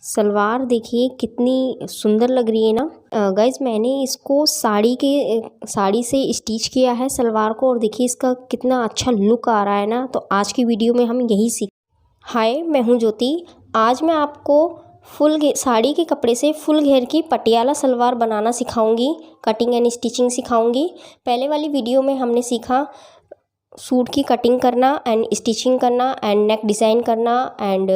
सलवार देखिए कितनी सुंदर लग रही है ना गाइज। मैंने इसको साड़ी से स्टिच किया है सलवार को, और देखिए इसका कितना अच्छा लुक आ रहा है ना। तो आज की वीडियो में हम यही सीख। हाय, मैं हूँ ज्योति। आज मैं आपको साड़ी के कपड़े से फुल घेर की पटियाला सलवार बनाना सिखाऊंगी, कटिंग एंड स्टिचिंग सिखाऊंगी। पहले वाली वीडियो में हमने सीखा सूट की कटिंग करना एंड स्टिचिंग करना एंड नेक डिज़ाइन करना एंड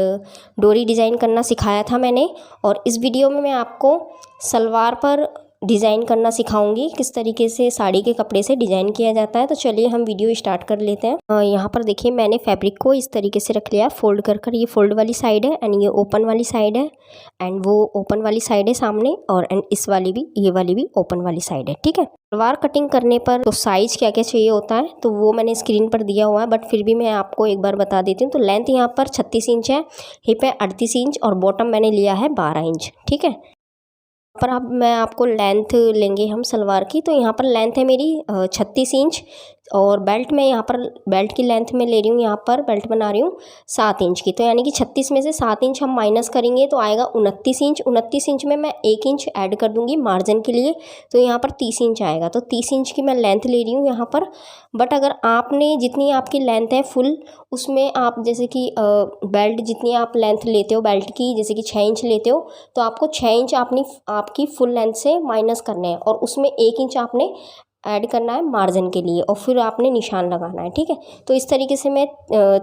डोरी डिज़ाइन करना सिखाया था मैंने। और इस वीडियो में मैं आपको सलवार पर डिज़ाइन करना सिखाऊंगी, किस तरीके से साड़ी के कपड़े से डिज़ाइन किया जाता है। तो चलिए हम वीडियो स्टार्ट कर लेते हैं। यहाँ पर देखिए मैंने फैब्रिक को इस तरीके से रख लिया फोल्ड कर ये फोल्ड वाली साइड है एंड ये ओपन वाली साइड है एंड वो ओपन वाली साइड है सामने, और एंड इस वाली भी, ये वाली भी ओपन वाली साइड है। ठीक है। सलवार कटिंग करने पर तो साइज़ क्या क्या चाहिए होता है तो वो मैंने स्क्रीन पर दिया हुआ है, बट फिर भी मैं आपको एक बार बता देती हूँ। तो लेंथ यहाँ पर 36 इंच है, हिप है 38 इंच और बॉटम मैंने लिया है 12 इंच। ठीक है। पर अब मैं आपको लेंथ लेंगे हम सलवार की। तो यहाँ पर लेंथ है मेरी 36 इंच, और बेल्ट में यहाँ पर बेल्ट की लेंथ में ले रही हूँ, यहाँ पर बेल्ट बना रही हूँ 7 इंच की। तो यानी कि 36 में से 7 इंच हम माइनस करेंगे तो आएगा 29 इंच। 29 इंच में मैं 1 इंच ऐड कर दूँगी मार्जिन के लिए, तो यहाँ पर 30 इंच आएगा। तो 30 इंच की मैं लेंथ ले रही हूँ यहाँ पर। बट अगर आपने जितनी आपकी लेंथ है फुल, उसमें आप जैसे कि बेल्ट जितनी आप लेंथ लेते हो बेल्ट की, जैसे कि 6 इंच लेते हो, तो आपको 6 इंच आपकी फुल लेंथ से माइनस करने हैं, और उसमें 1 इंच आपने ऐड करना है मार्जिन के लिए, और फिर आपने निशान लगाना है। ठीक है। तो इस तरीके से मैं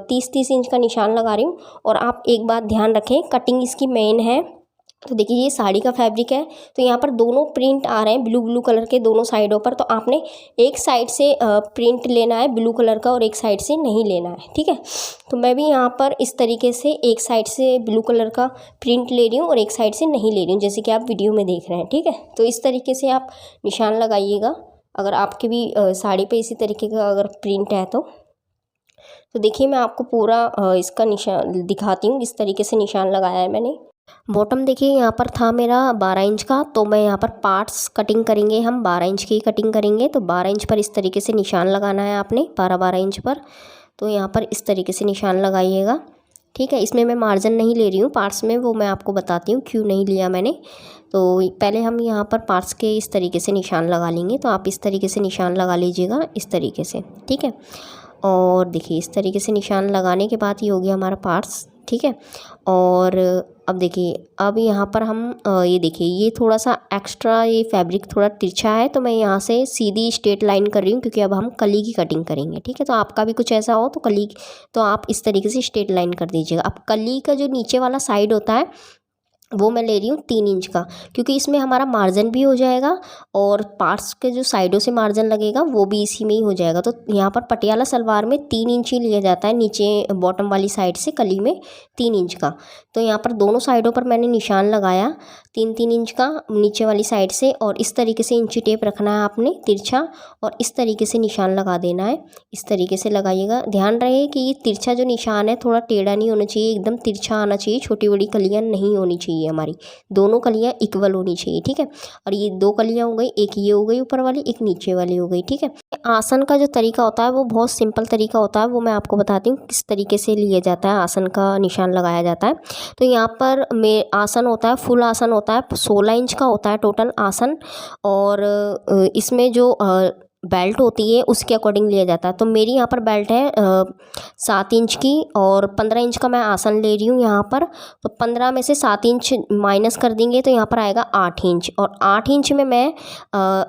30-30 इंच का निशान लगा रही हूँ। और आप एक बात ध्यान रखें, कटिंग इसकी मेन है। तो देखिए ये साड़ी का फैब्रिक है, तो यहाँ पर दोनों प्रिंट आ रहे हैं ब्लू ब्लू कलर के दोनों साइडों पर। तो आपने एक साइड से प्रिंट लेना है ब्लू कलर का और एक साइड से नहीं लेना है। ठीक है। तो मैं भी यहाँ पर इस तरीके से एक साइड से ब्लू कलर का प्रिंट ले रही हूँ और एक साइड से नहीं ले रही हूँ, जैसे कि आप वीडियो में देख रहे हैं। ठीक है। तो इस तरीके से आप निशान लगाइएगा, अगर आपके भी साड़ी पे इसी तरीके का अगर प्रिंट है तो देखिए मैं आपको पूरा इसका निशान दिखाती हूँ, इस तरीके से निशान लगाया है मैंने। बॉटम देखिए यहाँ पर था मेरा 12 इंच का, तो मैं यहाँ पर पार्ट्स कटिंग करेंगे, हम 12 इंच की कटिंग करेंगे। तो 12 इंच पर इस तरीके से निशान लगाना है आपने, 12-12 इंच पर। तो यहाँ पर इस तरीके से निशान लगाइएगा। ठीक है। इसमें मैं मार्जिन नहीं ले रही हूँ पार्ट्स में, वो मैं आपको बताती हूँ क्यों नहीं लिया मैंने। तो पहले हम यहाँ पर पार्ट्स के इस तरीके से निशान लगा लेंगे। तो आप इस तरीके से निशान लगा लीजिएगा, इस तरीके से। ठीक है। और देखिए इस तरीके से निशान लगाने के बाद ये हो गया हमारा पार्ट्स। ठीक है। और अब देखिए, अब यहाँ पर हम ये देखिए ये थोड़ा सा एक्स्ट्रा, ये फैब्रिक थोड़ा तिरछा है, तो मैं यहाँ से सीधी स्ट्रेट लाइन कर रही हूँ, क्योंकि अब हम कली की कटिंग करेंगे। ठीक है। तो आपका भी कुछ ऐसा हो तो तो आप इस तरीके से स्ट्रेट लाइन कर दीजिएगा। अब कली का जो नीचे वाला साइड होता है वो मैं ले रही हूँ 3 इंच का, क्योंकि इसमें हमारा मार्जिन भी हो जाएगा और पार्ट्स के जो साइडों से मार्जिन लगेगा वो भी इसी में ही हो जाएगा। तो यहाँ पर पटियाला सलवार में 3 इंच ही लिया जाता है, नीचे बॉटम वाली साइड से कली में 3 इंच का। तो यहाँ पर दोनों साइडों पर मैंने निशान लगाया 3-3 इंच का नीचे वाली साइड से, और इस तरीके से इंची टेप रखना है आपने तिरछा, और इस तरीके से निशान लगा देना है। इस तरीके से लगाइएगा। ध्यान रहे कि ये तिरछा जो निशान है थोड़ा टेढ़ा नहीं होना चाहिए, एकदम तिरछा आना चाहिए। छोटी बड़ी कलियाँ नहीं होनी चाहिए, हमारी दोनों कलियाँ इक्वल होनी चाहिए। ठीक है। और ये 2 कलियाँ हो गई, एक ये हो गई ऊपर वाली, एक नीचे वाली हो गई। ठीक है। आसन का जो तरीका होता है वो बहुत सिंपल तरीका होता है, वो मैं आपको बताती हूँ किस तरीके से लिया जाता है, आसन का निशान लगाया जाता है। तो यहाँ पर आसन होता है, फुल आसन होता है, 16 इंच का होता है टोटल आसन, और इसमें जो बेल्ट होती है उसके अकॉर्डिंग लिया जाता है। तो मेरी यहाँ पर बेल्ट है 7 इंच की, और 15 इंच का मैं आसन ले रही हूँ यहाँ पर। तो 15 में से 7 इंच माइनस कर देंगे तो यहाँ पर आएगा 8 इंच, और 8 इंच में मैं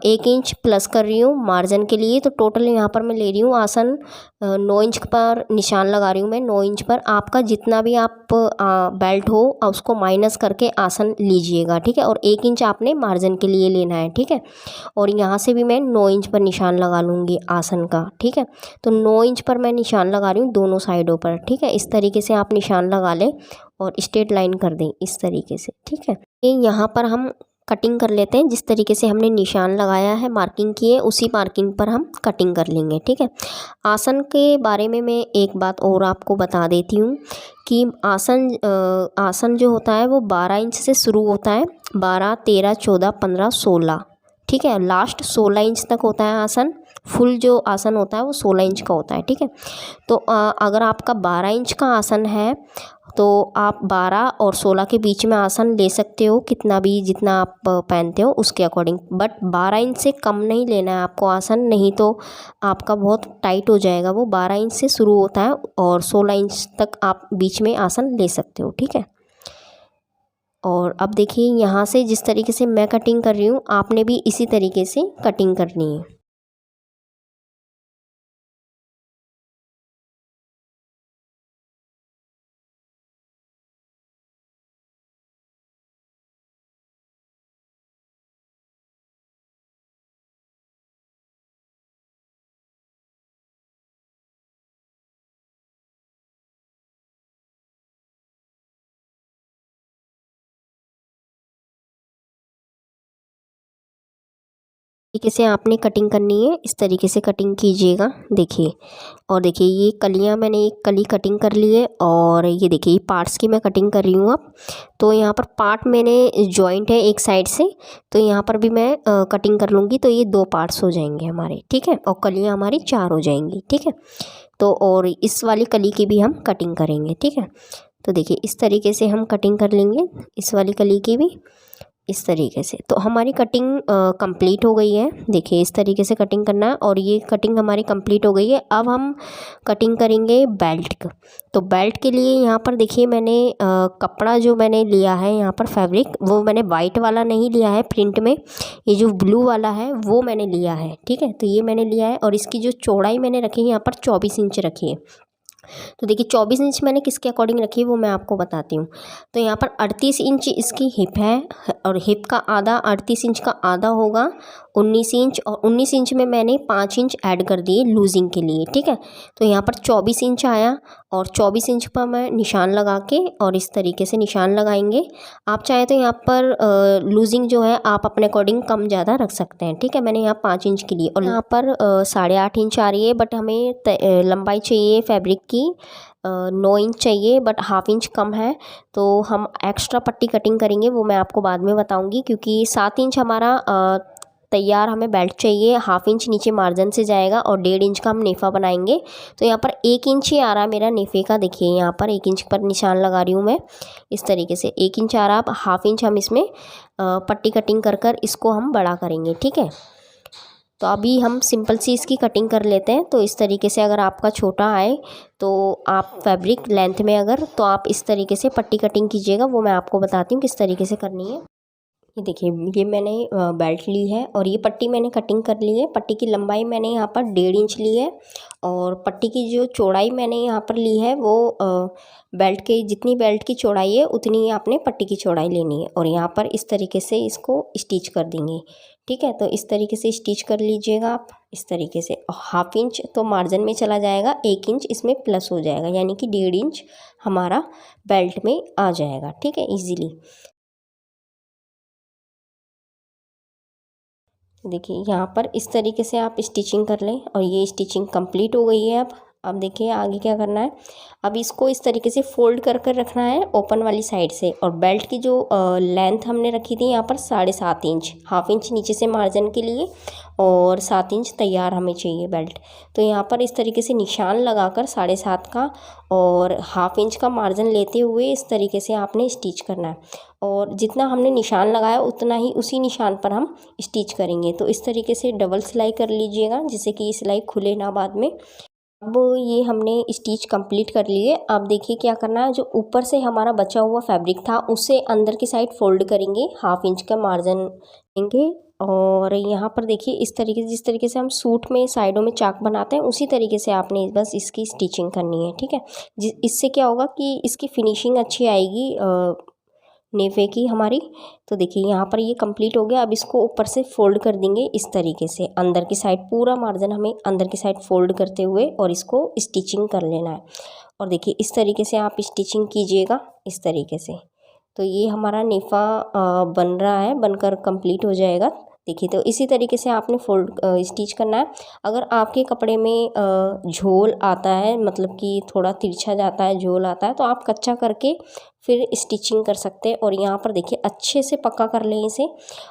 1 इंच प्लस कर रही हूँ मार्जिन के लिए। तो टोटल यहाँ पर मैं ले रही हूँ आसन 9 इंच पर निशान लगा रही हूँ मैं, 9 इंच पर। आपका जितना भी आप बेल्ट हो उसको माइनस करके आसन लीजिएगा। ठीक है। और 1 इंच आपने मार्जिन के लिए लेना है। ठीक है। और यहाँ से भी मैं 9 इंच पर निशान लगा लूँगी आसन का। ठीक है। तो 9 इंच पर मैं निशान लगा रही हूँ दोनों साइडों पर। ठीक है। इस तरीके से आप निशान लगा लें और स्ट्रेट लाइन कर दें इस तरीके से। ठीक है। यहाँ पर हम कटिंग कर लेते हैं, जिस तरीके से हमने निशान लगाया है, मार्किंग की है, उसी मार्किंग पर हम कटिंग कर लेंगे। ठीक है। आसन के बारे में मैं एक बात और आपको बता देती हूँ कि आसन जो होता है वो 12 इंच से शुरू होता है, 12, 13, 14, 15, 16। ठीक है। लास्ट 16 इंच तक होता है आसन। फुल जो आसन होता है वो 16 इंच का होता है। ठीक है। तो अगर आपका 12 इंच का आसन है तो आप 12 और 16 के बीच में आसन ले सकते हो, कितना भी जितना आप पहनते हो उसके अकॉर्डिंग। बट 12 इंच से कम नहीं लेना है आपको आसन, नहीं तो आपका बहुत टाइट हो जाएगा। वो 12 इंच से शुरू होता है और 16 इंच तक आप बीच में आसन ले सकते हो, ठीक है। और अब देखिए यहाँ से जिस तरीके से मैं कटिंग कर रही हूँ, आपने भी इसी तरीके से कटिंग करनी है। तरीके से आपने कटिंग करनी है, इस तरीके से कटिंग कीजिएगा। देखिए, और देखिए ये कलियां, मैंने एक कली कटिंग कर ली है और ये देखिए ये पार्ट्स की मैं कटिंग कर रही हूँ अब। तो यहाँ पर पार्ट मैंने जॉइंट है एक साइड से, तो यहाँ पर भी मैं कटिंग कर लूँगी, तो ये 2 पार्ट्स हो जाएंगे हमारे, ठीक है। और कलियाँ हमारी 4 हो जाएंगी, ठीक है। तो और इस वाली कली की भी हम कटिंग करेंगे, ठीक है। तो देखिए इस तरीके से हम कटिंग कर लेंगे इस वाली कली की भी, इस तरीके से। तो हमारी कटिंग कंप्लीट हो गई है। देखिए इस तरीके से कटिंग करना है और ये कटिंग हमारी कंप्लीट हो गई है। अब हम कटिंग करेंगे बेल्ट का। तो बेल्ट के लिए यहाँ पर देखिए मैंने कपड़ा जो मैंने लिया है यहाँ पर फैब्रिक, वो मैंने वाइट वाला नहीं लिया है प्रिंट में, ये जो ब्लू वाला है वो मैंने लिया है, ठीक है। तो ये मैंने लिया है और इसकी जो चौड़ाई मैंने रखी है यहाँ पर 24 इंच रखी है। तो देखिए 24 इंच मैंने किसके अकॉर्डिंग रखी है वो मैं आपको बताती हूँ। तो यहाँ पर 38 इंच इसकी हिप है और हिप का आधा 38 इंच का आधा होगा 19 इंच, और 19 इंच में मैंने 5 इंच ऐड कर दिए लूजिंग के लिए, ठीक है। तो यहाँ पर 24 इंच आया और 24 इंच पर मैं निशान लगा के और इस तरीके से निशान लगाएंगे। आप चाहे तो यहाँ पर लूजिंग जो है आप अपने अकॉर्डिंग कम ज़्यादा रख सकते हैं, ठीक है। मैंने यहाँ 5 इंच के लिए, और यहाँ पर 8.5 इंच आ रही है, बट हमें लंबाई चाहिए फैब्रिक की 9 इंच चाहिए, बट हाफ इंच कम है। तो हम एक्स्ट्रा पट्टी कटिंग करेंगे, वो मैं आपको बाद में बताऊंगी, क्योंकि 7 इंच हमारा तैयार हमें बेल्ट चाहिए, हाफ इंच नीचे मार्जिन से जाएगा और 1.5 इंच का हम नेफा बनाएंगे। तो यहाँ पर 1 इंच ही आ रहा है मेरा नेफे का। देखिए यहाँ पर 1 इंच पर निशान लगा रही हूँ मैं, इस तरीके से 1 इंच आ रहा। अब हाफ इंच हम इसमें पट्टी कटिंग कर कर इसको हम बड़ा करेंगे, ठीक है। तो अभी हम सिंपल सी इसकी कटिंग कर लेते हैं। तो इस तरीके से अगर आपका छोटा आए तो आप फैब्रिक लेंथ में अगर, तो आप इस तरीके से पट्टी कटिंग कीजिएगा, वो मैं आपको बताती हूँ किस तरीके से करनी है। ये देखिए ये मैंने बेल्ट ली है और ये पट्टी मैंने कटिंग कर ली है। पट्टी की लंबाई मैंने यहाँ पर 1.5 इंच ली है और पट्टी की जो चौड़ाई मैंने यहाँ पर ली है वो बेल्ट के जितनी बेल्ट की चौड़ाई है उतनी ही आपने पट्टी की चौड़ाई लेनी है। और यहाँ पर इस तरीके से इसको स्टिच कर देंगे, ठीक है। तो इस तरीके से स्टिच कर लीजिएगा आप, इस तरीके से। हाफ इंच तो मार्जिन में चला जाएगा, 1 इंच इसमें प्लस हो जाएगा, यानी कि 1.5 इंच हमारा बेल्ट में आ जाएगा, ठीक है, ईजीली। देखिए यहाँ पर इस तरीके से आप स्टिचिंग कर लें और ये स्टिचिंग कंप्लीट हो गई है। अब देखिए आगे क्या करना है। अब इसको इस तरीके से फोल्ड कर कर रखना है ओपन वाली साइड से। और बेल्ट की जो लेंथ हमने रखी थी यहाँ पर 7.5 इंच, हाफ इंच नीचे से मार्जिन के लिए और 7 इंच तैयार हमें चाहिए बेल्ट। तो यहाँ पर इस तरीके से निशान लगाकर 7.5 का और हाफ इंच का मार्जिन लेते हुए इस तरीके से आपने स्टिच करना है। और जितना हमने निशान लगाया उतना ही उसी निशान पर हम स्टिच करेंगे। तो इस तरीके से डबल सिलाई कर लीजिएगा, जिससे कि ये सिलाई खुले ना बाद में। अब ये हमने स्टिच कंप्लीट कर लिए। अब देखिए क्या करना है, जो ऊपर से हमारा बचा हुआ फैब्रिक था उसे अंदर की साइड फोल्ड करेंगे, हाफ इंच का मार्जिन देंगे। और यहाँ पर देखिए इस तरीके से, जिस तरीके से हम सूट में साइडों में चाक बनाते हैं उसी तरीके से आपने बस इसकी स्टिचिंग करनी है, ठीक है। इससे क्या होगा कि इसकी फिनिशिंग अच्छी आएगी नेफे की हमारी। तो देखिए यहाँ पर ये कंप्लीट हो गया। अब इसको ऊपर से फोल्ड कर देंगे इस तरीके से, अंदर की साइड पूरा मार्जिन हमें अंदर की साइड फोल्ड करते हुए और इसको स्टिचिंग कर लेना है। और देखिए इस तरीके से आप स्टिचिंग कीजिएगा, इस तरीके से। तो ये हमारा नेफा बन रहा है, बनकर कंप्लीट हो जाएगा। देखिए तो इसी तरीके से आपने फोल्ड स्टिच करना है। अगर आपके कपड़े में झोल आता है, मतलब कि थोड़ा तिरछा जाता है, झोल आता है, तो आप कच्चा करके फिर स्टिचिंग कर सकते हैं। और यहाँ पर देखिए अच्छे से पक्का कर लें इसे।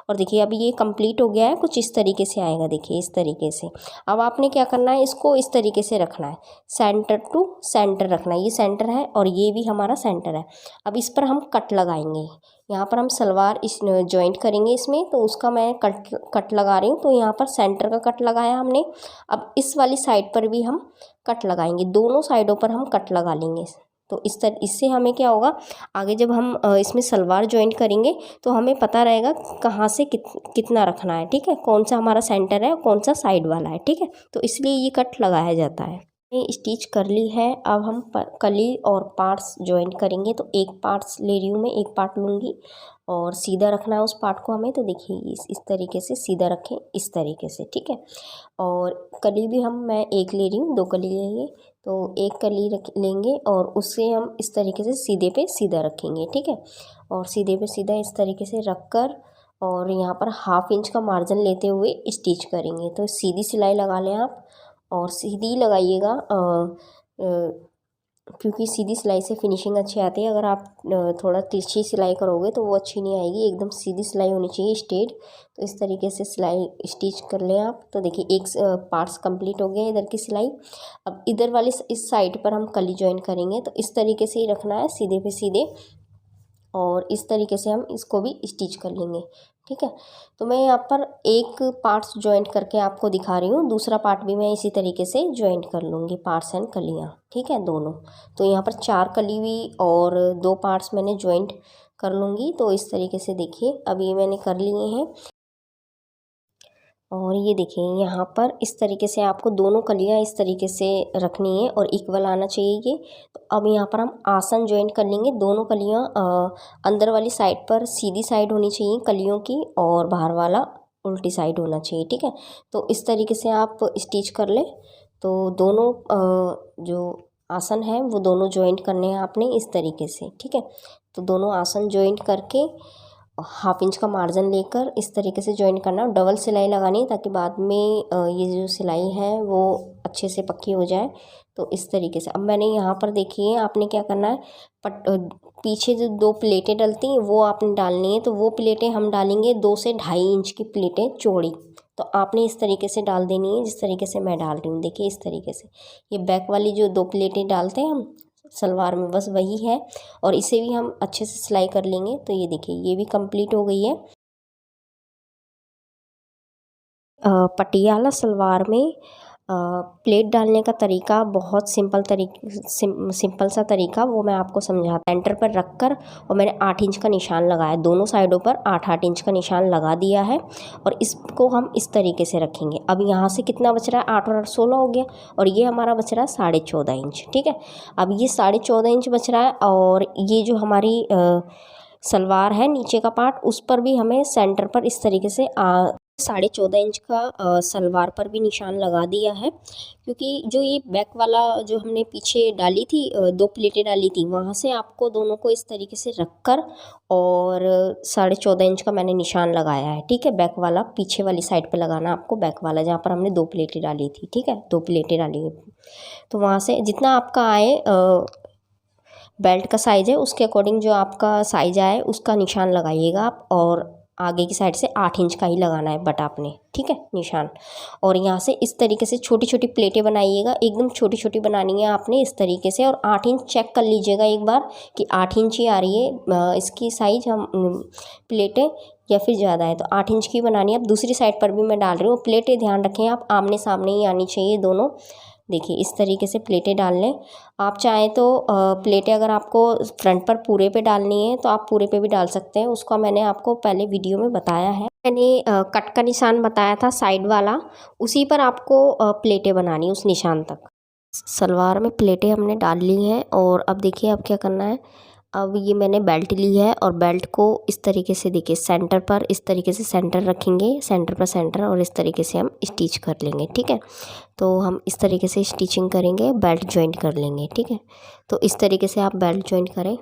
और देखिए अब ये कंप्लीट हो गया है, कुछ इस तरीके से आएगा, देखिए इस तरीके से। अब आपने क्या करना है, इसको इस तरीके से रखना है, सेंटर टू सेंटर रखना है। ये सेंटर है और ये भी हमारा सेंटर है। अब इस पर हम कट लगाएंगे। यहाँ पर हम सलवार इस जॉइंट करेंगे इसमें, तो उसका मैं कट लगा रही हूँ। तो यहाँ पर सेंटर का कट लगाया हमने। अब इस वाली साइड पर भी हम कट लगाएंगे, दोनों साइडों पर हम कट लगा लेंगे। तो इससे हमें क्या होगा, आगे जब हम इसमें सलवार जॉइंट करेंगे तो हमें पता रहेगा कहाँ से कितना रखना है, ठीक है, कौन सा हमारा सेंटर है और कौन सा साइड वाला है, ठीक है। तो इसलिए ये कट लगाया जाता है। स्टिच कर ली है। अब हम कली और पार्ट्स जॉइंट करेंगे। तो एक पार्ट्स ले रही हूँ मैं, एक पार्ट लूँगी और सीधा रखना है उस पार्ट को हमें। तो देखिए इस तरीके से सीधा रखें, इस तरीके से, ठीक है। और कली भी मैं एक ले रही हूँ, 2 कली लेंगे। तो एक कली रख लेंगे और उससे हम इस तरीके से सीधे पे सीधा रखेंगे, ठीक है। और सीधे पे सीधा इस तरीके से रख कर और यहाँ पर 1/2 इंच का मार्जिन लेते हुए स्टिच करेंगे। तो सीधी सिलाई लगा लें आप, और सीधी लगाइएगा क्योंकि सीधी सिलाई से फिनिशिंग अच्छी आती है। अगर आप थोड़ा तिरछी सिलाई करोगे तो वो अच्छी नहीं आएगी, एकदम सीधी सिलाई होनी चाहिए, स्ट्रेट। तो इस तरीके से सिलाई स्टिच कर लें आप। तो देखिए एक पार्ट्स कंप्लीट हो गया इधर की सिलाई। अब इधर वाली इस साइड पर हम कली जॉइन करेंगे। तो इस तरीके से ही रखना है, सीधे पे सीधे, और इस तरीके से हम इसको भी स्टिच कर लेंगे, ठीक है। तो मैं यहाँ पर एक पार्ट्स जॉइंट करके आपको दिखा रही हूँ, दूसरा पार्ट भी मैं इसी तरीके से जॉइंट कर लूँगी, पार्ट्स एंड कलियाँ, ठीक है, दोनों। तो यहाँ पर 4 कली हुई और 2 पार्ट्स मैंने जॉइंट कर लूँगी। तो इस तरीके से देखिए अब ये मैंने कर लिए हैं। और ये देखिए यहाँ पर इस तरीके से आपको दोनों कलियाँ इस तरीके से रखनी है और इक्वल आना चाहिए ये। तो अब यहाँ पर हम आसन जॉइंट कर लेंगे। दोनों कलियाँ अंदर वाली साइड पर सीधी साइड होनी चाहिए कलियों की, और बाहर वाला उल्टी साइड होना चाहिए, ठीक है। तो इस तरीके से आप स्टिच कर लें। तो दोनों जो आसन है वो दोनों जॉइंट करने हैं आपने इस तरीके से, ठीक है। तो दोनों आसन जॉइंट करके 1/2 इंच का मार्जिन लेकर इस तरीके से जॉइन करना। डबल सिलाई लगानी ताकि बाद में ये जो सिलाई है वो अच्छे से पक्की हो जाए। तो इस तरीके से अब मैंने यहाँ पर देखिए आपने क्या करना है, पीछे जो 2 प्लेटें डलती हैं वो आपने डालनी है। तो वो प्लेटें हम डालेंगे 2 से 2.5 इंच की प्लेटें चौड़ी। तो आपने इस तरीके से डाल देनी है जिस तरीके से मैं डाल रही हूँ, देखिए इस तरीके से। ये बैक वाली जो 2 प्लेटें डालते हैं हम सलवार में, बस वही है। और इसे भी हम अच्छे से सिलाई कर लेंगे। तो ये देखिए ये भी कंप्लीट हो गई है। पटियाला सलवार में प्लेट डालने का तरीका बहुत सिंपल सा तरीका वो मैं आपको समझाता। सेंटर पर रख कर और मैंने 8 इंच का निशान लगाया, दोनों साइडों पर 8-8 इंच का निशान लगा दिया है। और इसको हम इस तरीके से रखेंगे। अब यहाँ से कितना बच रहा है, 8 और 8 16 हो गया, और ये हमारा बच रहा है 14.5 इंच, ठीक है। अब ये 14.5 इंच बच रहा है। और ये जो हमारी सलवार है नीचे का पार्ट, उस पर भी हमें सेंटर पर इस तरीके से 14.5 इंच का सलवार पर भी निशान लगा दिया है। क्योंकि जो ये बैक वाला जो हमने पीछे डाली थी 2 प्लेटें डाली थी, वहाँ से आपको दोनों को इस तरीके से रख कर और 14.5 इंच का मैंने निशान लगाया है, ठीक है। बैक वाला पीछे वाली साइड पे लगाना आपको, बैक वाला जहाँ पर हमने 2 प्लेटें डाली थी, ठीक है, 2 प्लेटें डाली। तो वहाँ से जितना आपका आए बेल्ट का साइज़ है उसके अकॉर्डिंग जो आपका साइज़ आए उसका निशान लगाइएगा आप। और आगे की साइड से 8 इंच का ही लगाना है बट आपने, ठीक है, निशान। और यहाँ से इस तरीके से छोटी छोटी प्लेटें बनाइएगा, एकदम छोटी छोटी बनानी है आपने इस तरीके से। और 8 इंच चेक कर लीजिएगा एक बार कि 8 इंच ही आ रही है इसकी साइज़, हम प्लेटें, या फिर ज़्यादा है। तो 8 इंच की बनानी है। अब दूसरी साइड पर भी मैं डाल रही हूँ। प्लेटें ध्यान रखें आप आमने सामने ही आनी चाहिए दोनों। देखिए इस तरीके से प्लेटें डाल लें। आप चाहें तो प्लेटें अगर आपको फ्रंट पर पूरे पे डालनी है तो आप पूरे पे भी डाल सकते हैं, उसका मैंने आपको पहले वीडियो में बताया है। मैंने कट का निशान बताया था साइड वाला, उसी पर आपको प्लेटें बनानी उस निशान तक। सलवार में प्लेटें हमने डाल ली हैं। और अब देखिए अब क्या करना है, अब ये मैंने बेल्ट ली है और बेल्ट को इस तरीके से देखिए सेंटर पर इस तरीके से सेंटर रखेंगे, सेंटर पर सेंटर, और इस तरीके से हम स्टिच कर लेंगे, ठीक है। तो हम इस तरीके से स्टिचिंग करेंगे, बेल्ट जॉइंट कर लेंगे, ठीक है। तो इस तरीके से आप बेल्ट जॉइंट करें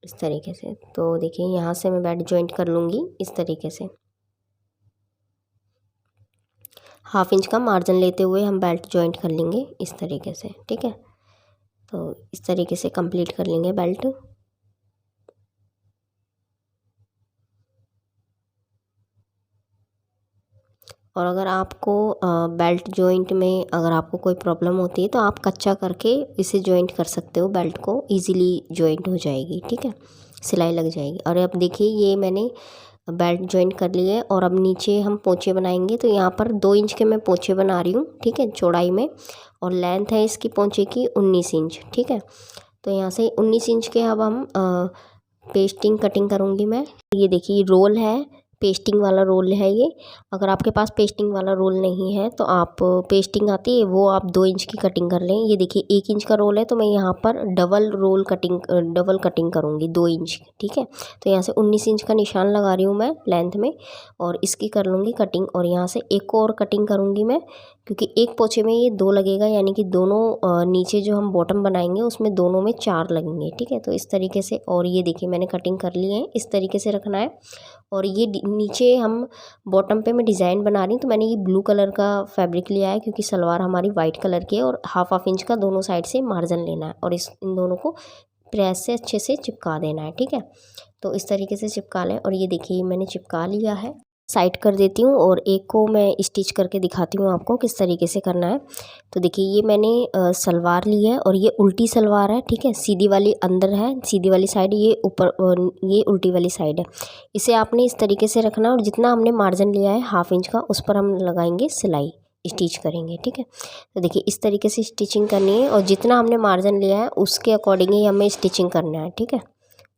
इस तरीके से। तो देखिए यहाँ से मैं बेल्ट जॉइंट कर लूँगी इस तरीके से। हाफ इंच का मार्जिन लेते हुए हम बेल्ट जॉइंट कर लेंगे इस तरीके से। ठीक है, तो इस तरीके से कंप्लीट कर लेंगे बेल्ट। और अगर आपको बेल्ट जॉइंट में अगर आपको कोई प्रॉब्लम होती है तो आप कच्चा करके इसे जॉइंट कर सकते हो, बेल्ट को इजीली जॉइंट हो जाएगी। ठीक है, सिलाई लग जाएगी। और अब देखिए ये मैंने बेल्ट जॉइंट कर लिए और अब नीचे हम पोंचे बनाएंगे। तो यहाँ पर 2 इंच के मैं पोंचे बना रही हूँ। ठीक है, चौड़ाई में, और लेंथ है इसकी पोंचे की 19 इंच। ठीक है, तो यहाँ से 19 इंच के अब हम पेस्टिंग कटिंग करूँगी मैं। ये देखिए रोल है, पेस्टिंग वाला रोल है ये। अगर आपके पास पेस्टिंग वाला रोल नहीं है तो आप पेस्टिंग आती है वो आप 2 इंच की कटिंग कर लें। ये देखिए 1 इंच का रोल है तो मैं यहाँ पर डबल कटिंग करूँगी 2 इंच। ठीक है, तो यहाँ से 19 इंच का निशान लगा रही हूँ मैं लेंथ में, और इसकी कर लूँगी कटिंग। और यहाँ से एक और कटिंग करूँगी मैं, क्योंकि एक पोंचे में ये 2 लगेगा, यानी कि दोनों नीचे जो हम बॉटम बनाएंगे उसमें दोनों में 4 लगेंगे। ठीक है, तो इस तरीके से। और ये देखिए मैंने कटिंग कर ली है, इस तरीके से रखना है। और ये नीचे हम बॉटम पे मैं डिज़ाइन बना रही हूँ, तो मैंने ये ब्लू कलर का फैब्रिक लिया है क्योंकि सलवार हमारी वाइट कलर की है। और हाफ इंच का दोनों साइड से मार्जिन लेना है और इन दोनों को प्रेस से अच्छे से चिपका देना है। ठीक है, तो इस तरीके से चिपका लें। और ये देखिए मैंने चिपका लिया है, साइड कर देती हूँ और एक को मैं स्टिच करके दिखाती हूँ आपको किस तरीके से करना है। तो देखिए ये मैंने सलवार ली है और ये उल्टी सलवार है। ठीक है, सीधी वाली अंदर है, सीधी वाली साइड ये ऊपर, ये उल्टी वाली साइड है। इसे आपने इस तरीके से रखना और जितना हमने मार्जिन लिया है हाफ इंच का उस पर हम लगाएंगे सिलाई, स्टिच करेंगे। ठीक है, तो देखिए इस तरीके से स्टिचिंग करनी है और जितना हमने मार्जिन लिया है उसके अकॉर्डिंग ही हमें स्टिचिंग करना है। ठीक है,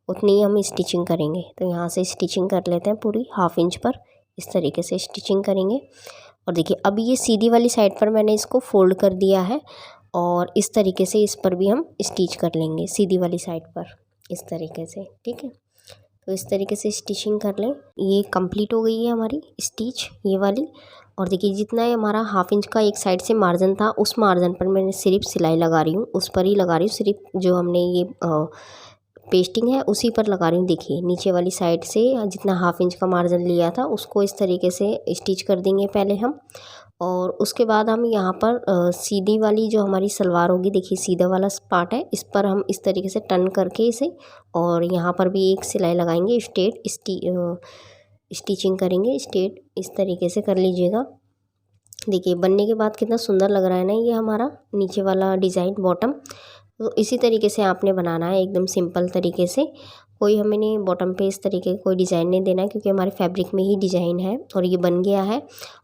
उतनी ही हम स्टिचिंग करेंगे। तो यहाँ से स्टिचिंग कर लेते हैं पूरी हाफ इंच पर, इस तरीके से स्टिचिंग करेंगे। और देखिए अब ये सीधी वाली साइड पर मैंने इसको फोल्ड कर दिया है और इस तरीके से इस पर भी हम स्टिच कर लेंगे सीधी वाली साइड पर, इस तरीके से। ठीक है, तो इस तरीके से स्टिचिंग कर लें। ये कंप्लीट हो गई है हमारी स्टिच ये वाली। और देखिए जितना ये हमारा हाफ इंच का एक साइड से मार्जिन था उस मार्जिन पर मैंने सिर्फ सिलाई लगा रही हूँ, उस पर ही लगा रही हूँ। सिर्फ जो हमने ये पेस्टिंग है उसी पर लगा रही हूँ। देखिए नीचे वाली साइड से जितना हाफ इंच का मार्जिन लिया था उसको इस तरीके से स्टिच कर देंगे पहले हम। और उसके बाद हम यहाँ पर सीधी वाली जो हमारी सलवार होगी, देखिए सीधा वाला पार्ट है, इस पर हम इस तरीके से टर्न करके इसे, और यहाँ पर भी एक सिलाई लगाएंगे, स्टिचिंग करेंगे स्ट्रेट, इस तरीके से कर लीजिएगा। देखिए बनने के बाद कितना सुंदर लग रहा है ना ये हमारा नीचे वाला डिज़ाइन बॉटम। तो इसी तरीके से आपने बनाना है एकदम सिंपल तरीके से। कोई हमें नहीं बॉटम पे इस तरीके का कोई डिज़ाइन नहीं देना है क्योंकि हमारे फैब्रिक में ही डिज़ाइन है। और ये बन गया है।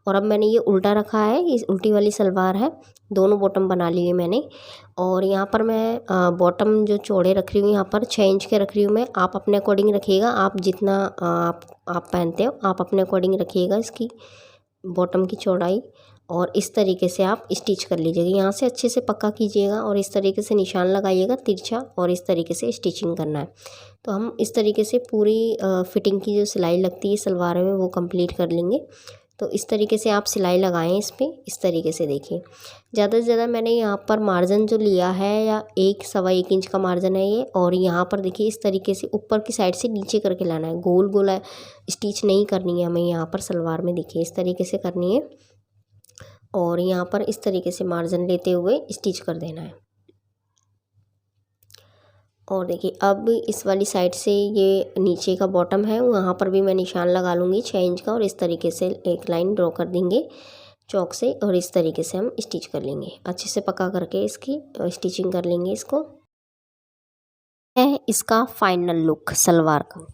और अब मैंने ये उल्टा रखा है, इस उल्टी वाली सलवार है, दोनों बॉटम बना लिए मैंने। और यहाँ पर मैं बॉटम जो चौड़े रख रही हूँ यहाँ पर 6 इंच के रख रही हूँ मैं। आप अपने अकॉर्डिंग रखिएगा, आप जितना आप पहनते हो आप अपने अकॉर्डिंग रखिएगा इसकी बॉटम की चौड़ाई। और इस तरीके से आप स्टिच कर लीजिएगा, यहाँ से अच्छे से पक्का कीजिएगा और इस तरीके से निशान लगाइएगा तिरछा, और इस तरीके से स्टिचिंग करना है। तो हम इस तरीके से पूरी फिटिंग की जो सिलाई लगती है सलवार में वो कंप्लीट कर लेंगे। तो इस तरीके से आप सिलाई लगाएं इस पर, इस तरीके से। देखिए ज़्यादा से ज़्यादा मैंने यहाँ पर मार्जिन जो लिया है या 1 सवा 1 इंच का मार्जिन है ये। और यहाँ पर देखिए इस तरीके से ऊपर की साइड से नीचे करके लाना है, गोल गोल स्टिच नहीं करनी है हमें यहाँ पर सलवार में। देखिए इस तरीके से करनी है और यहाँ पर इस तरीके से मार्जिन लेते हुए स्टिच कर देना है। और देखिए अब इस वाली साइड से ये नीचे का बॉटम है वहाँ पर भी मैं निशान लगा लूँगी 6 इंच का, और इस तरीके से एक लाइन ड्रॉ कर देंगे चौक से, और इस तरीके से हम स्टिच कर लेंगे अच्छे से पक्का करके, इसकी स्टिचिंग कर लेंगे इसको। है इसका फाइनल लुक सलवार का।